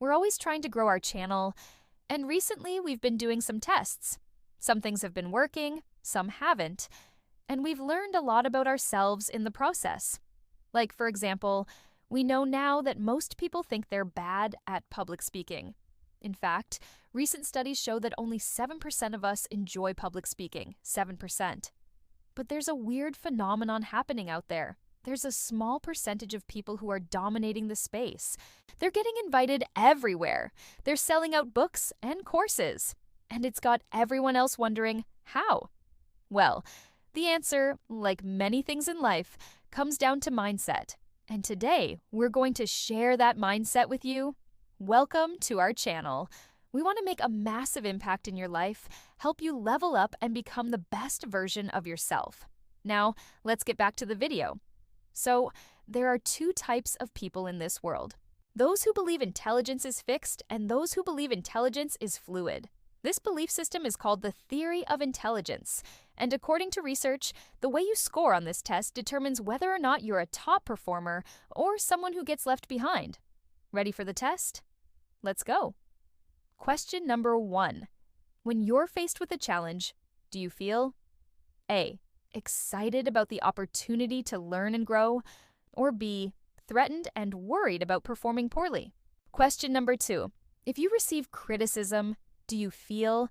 We're always trying to grow our channel, and recently we've been doing some tests. Some things have been working, some haven't, and we've learned a lot about ourselves in the process. Like, for example, we know now that most people think they're bad at public speaking. In fact, recent studies show that only 7% of us enjoy public speaking, 7%. But there's a weird phenomenon happening out there. There's a small percentage of people who are dominating the space. They're getting invited everywhere. They're selling out books and courses. And it's got everyone else wondering, how? Well, the answer, like many things in life, comes down to mindset. And today, we're going to share that mindset with you. Welcome to our channel. We want to make a massive impact in your life, help you level up and become the best version of yourself. Now, let's get back to the video. So, there are two types of people in this world. Those who believe intelligence is fixed and those who believe intelligence is fluid. This belief system is called the theory of intelligence. And according to research, the way you score on this test determines whether or not you're a top performer or someone who gets left behind. Ready for the test? Let's go. Question number 1. When you're faced with a challenge, do you feel A. excited about the opportunity to learn and grow, or B. threatened and worried about performing poorly? Question number 2. If you receive criticism, do you feel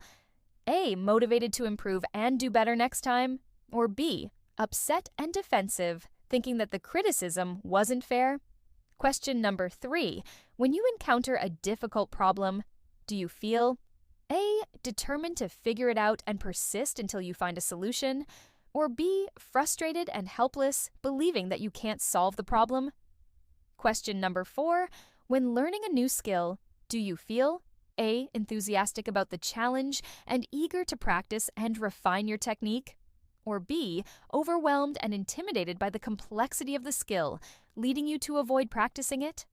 A. motivated to improve and do better next time, or B. upset and defensive, thinking that the criticism wasn't fair? Question number 3. When you encounter a difficult problem, do you feel A. determined to figure it out and persist until you find a solution, or B. frustrated and helpless, believing that you can't solve the problem? Question number 4. When learning a new skill, do you feel A. enthusiastic about the challenge and eager to practice and refine your technique, or B. overwhelmed and intimidated by the complexity of the skill, leading you to avoid practicing it?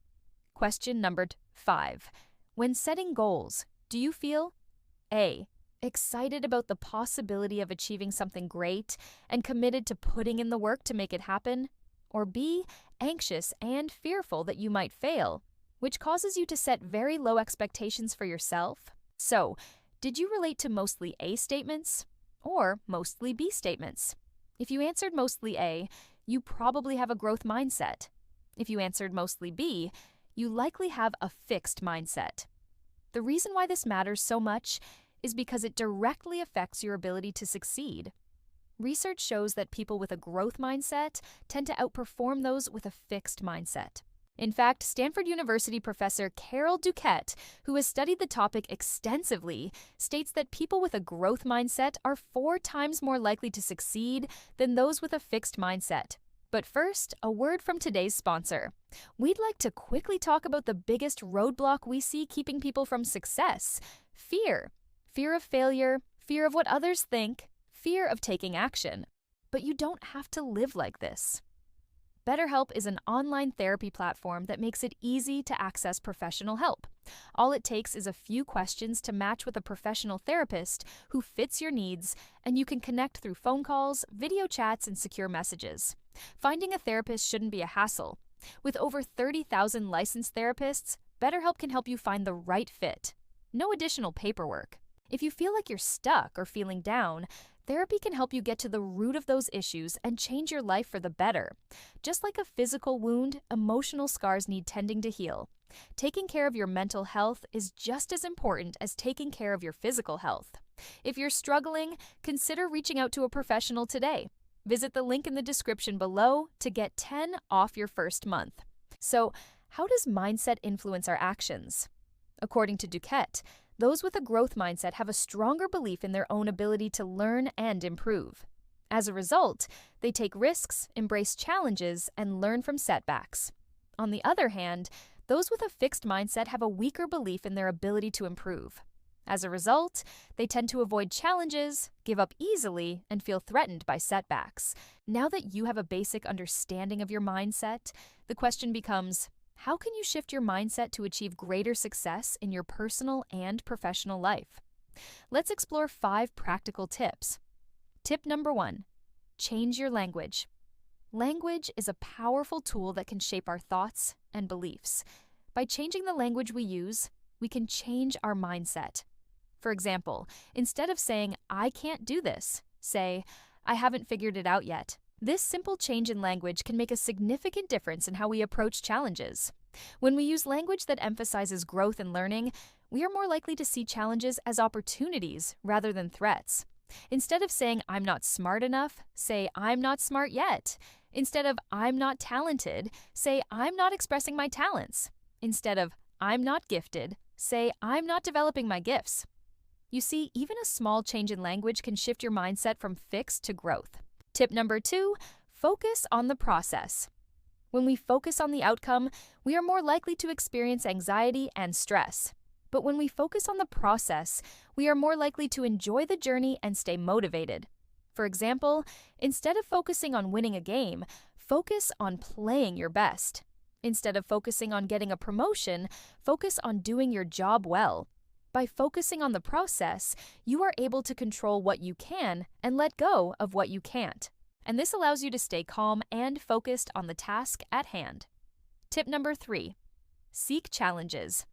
Question number 5. When setting goals, do you feel A. excited about the possibility of achieving something great and committed to putting in the work to make it happen, or B. anxious and fearful that you might fail, which causes you to set very low expectations for yourself? So, did you relate to mostly A statements or mostly B statements? If you answered mostly A, you probably have a growth mindset. If you answered mostly B, you likely have a fixed mindset. The reason why this matters so much is because it directly affects your ability to succeed. Research shows that people with a growth mindset tend to outperform those with a fixed mindset. In fact, Stanford University professor Carol Duquette, who has studied the topic extensively, states that people with a growth mindset are 4 times more likely to succeed than those with a fixed mindset. But first, a word from today's sponsor. We'd like to quickly talk about the biggest roadblock we see keeping people from success: fear. Fear of failure, fear of what others think, fear of taking action. But you don't have to live like this. BetterHelp is an online therapy platform that makes it easy to access professional help. All it takes is a few questions to match with a professional therapist who fits your needs, and you can connect through phone calls, video chats, and secure messages. Finding a therapist shouldn't be a hassle. With over 30,000 licensed therapists, BetterHelp can help you find the right fit. No additional paperwork. If you feel like you're stuck or feeling down, therapy can help you get to the root of those issues and change your life for the better. Just like a physical wound, emotional scars need tending to heal. Taking care of your mental health is just as important as taking care of your physical health. If you're struggling, consider reaching out to a professional today. Visit the link in the description below to get 10 off your first month. So, how does mindset influence our actions? According to Duquette, those with a growth mindset have a stronger belief in their own ability to learn and improve. As a result, they take risks, embrace challenges, and learn from setbacks. On the other hand, those with a fixed mindset have a weaker belief in their ability to improve. As a result, they tend to avoid challenges, give up easily, and feel threatened by setbacks. Now that you have a basic understanding of your mindset, the question becomes, how can you shift your mindset to achieve greater success in your personal and professional life? Let's explore 5 practical tips. Tip number 1, change your language. Language is a powerful tool that can shape our thoughts and beliefs. By changing the language we use, we can change our mindset. For example, instead of saying, "I can't do this," say, "I haven't figured it out yet." This simple change in language can make a significant difference in how we approach challenges. When we use language that emphasizes growth and learning, we are more likely to see challenges as opportunities rather than threats. Instead of saying, "I'm not smart enough," say, "I'm not smart yet." Instead of, "I'm not talented," say, "I'm not expressing my talents." Instead of, "I'm not gifted," say, "I'm not developing my gifts." You see, even a small change in language can shift your mindset from fixed to growth. Tip number 2, focus on the process. When we focus on the outcome, we are more likely to experience anxiety and stress. But when we focus on the process, we are more likely to enjoy the journey and stay motivated. For example, instead of focusing on winning a game, focus on playing your best. Instead of focusing on getting a promotion, focus on doing your job well. By focusing on the process, you are able to control what you can and let go of what you can't. And this allows you to stay calm and focused on the task at hand. Tip number 3, seek challenges.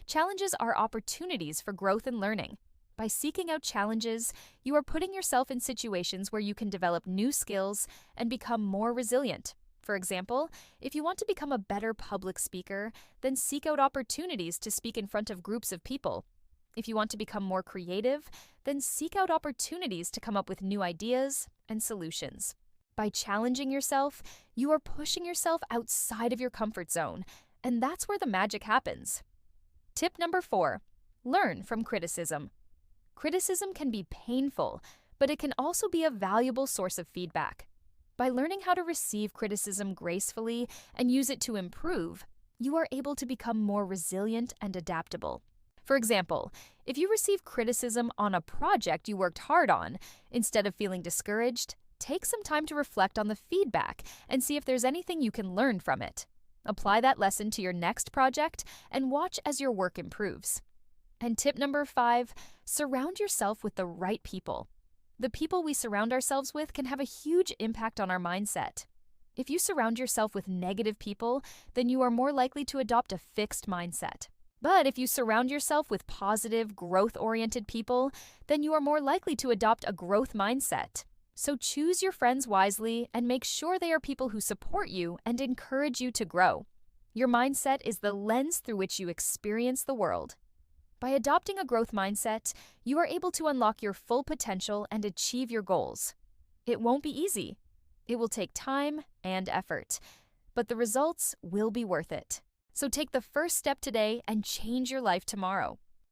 Challenges are opportunities for growth and learning. By seeking out challenges, you are putting yourself in situations where you can develop new skills and become more resilient. For example, if you want to become a better public speaker, then seek out opportunities to speak in front of groups of people. If you want to become more creative, then seek out opportunities to come up with new ideas and solutions. By challenging yourself, you are pushing yourself outside of your comfort zone, and that's where the magic happens. Tip number 4, learn from criticism. Criticism can be painful, but it can also be a valuable source of feedback. By learning how to receive criticism gracefully and use it to improve, you are able to become more resilient and adaptable. For example, if you receive criticism on a project you worked hard on, instead of feeling discouraged, take some time to reflect on the feedback and see if there's anything you can learn from it. Apply that lesson to your next project and watch as your work improves. And tip number 5, surround yourself with the right people. The people we surround ourselves with can have a huge impact on our mindset. If you surround yourself with negative people, then you are more likely to adopt a fixed mindset. But if you surround yourself with positive, growth-oriented people, then you are more likely to adopt a growth mindset. So choose your friends wisely and make sure they are people who support you and encourage you to grow. Your mindset is the lens through which you experience the world. By adopting a growth mindset, you are able to unlock your full potential and achieve your goals. It won't be easy. It will take time and effort, but the results will be worth it. So take the first step today and change your life tomorrow.